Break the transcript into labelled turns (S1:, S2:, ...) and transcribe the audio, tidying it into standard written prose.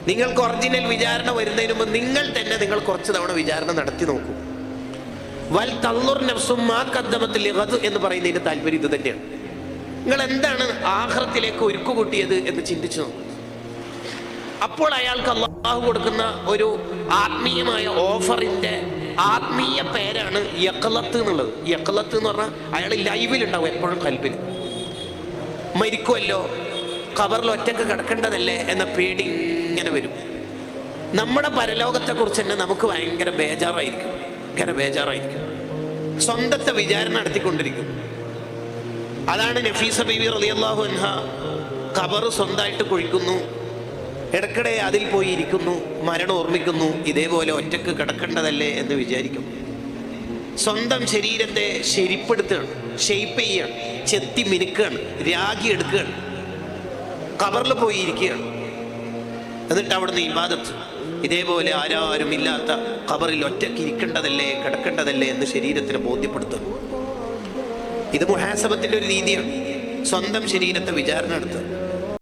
S1: നിങ്ങൾക്ക് ഒറിജിനൽ വിചാരണ വരുന്നതിന് മുമ്പ് നിങ്ങൾ തന്നെ നിങ്ങൾ കുറച്ച് തവണ വിചാരണ നടത്തി നോക്കൂ. വൽ തൻളുർ നഫ്സും മാ ഖദ്ദമത് ലിഗദ് എന്ന് പറയുന്നതിന്റെ താല്പര്യം ഇത് തന്നെയാണ്. നിങ്ങൾ എന്താണ് ആഖിറത്തിലേക്ക് ഒരുക്കു കൂട്ടിയത് എന്ന് ചിന്തിച്ചു നോക്കും. അപ്പോൾ അയാൾക്ക് അല്ലാഹു കൊടുക്കുന്ന ഒരു ആത്മീയമായ ഓഫറിന്റെ ആത്മീയ പേരാണ് യഖ്ലത്ത് എന്നുള്ളത്. യഖ്ലത്ത് എന്ന് പറഞ്ഞാൽ അയാൾ ലൈവിലുണ്ടാവും, എപ്പോഴും കൽബിൽ. മരിക്കുമല്ലോ, ഖബറിൽ ഒറ്റക്ക് കിടക്കേണ്ടതല്ലേ എന്ന പേടി ഇങ്ങനെ വരും. നമ്മുടെ പരലോകത്തെ കുറിച്ച് തന്നെ നമുക്ക് ഭയങ്കര ബേജാറായിരിക്കും. സ്വന്തത്തെ വിചാരണ നടത്തിക്കൊണ്ടിരിക്കും. അതാണ് നഫീസ ബീവി റളിയല്ലാഹു അൻഹ ഖബർ സ്വന്തമായിട്ട് കുഴിക്കുന്നു, ഇടയ്ക്കിടെ അതിൽ പോയി ഇരിക്കുന്നു, മരണം ഓർമ്മിക്കുന്നു. ഇതേപോലെ ഒറ്റക്ക് കിടക്കേണ്ടതല്ലേ എന്ന് വിചാരിക്കും. സ്വന്തം ശരീരത്തെ ശരിപ്പെടുത്തുകയാണ്, ഷെയ്പ്പ് ചെയ്യുകയാണ്, ചെത്തി മിനുക്കുകയാണ്, രാഗി എടുക്കുകയാണ്, ഖബറിൽ പോയി ഇരിക്കുകയാണ്. എന്നിട്ട് അവിടുന്ന് ഇബാദത്ത്. ഇതേപോലെ ആരാരും ഇല്ലാത്ത ഖബറിൽ ഒറ്റയ്ക്ക് ഇരിക്കേണ്ടതല്ലേ കിടക്കേണ്ടതല്ലേ എന്ന് ശരീരത്തിന് ബോധ്യപ്പെടുത്തുന്നു. ഇത് മുഹാസബത്തിന്റെ ഒരു രീതിയാണ്. സ്വന്തം ശരീരത്തെ വിചാരണ നടത്തുക.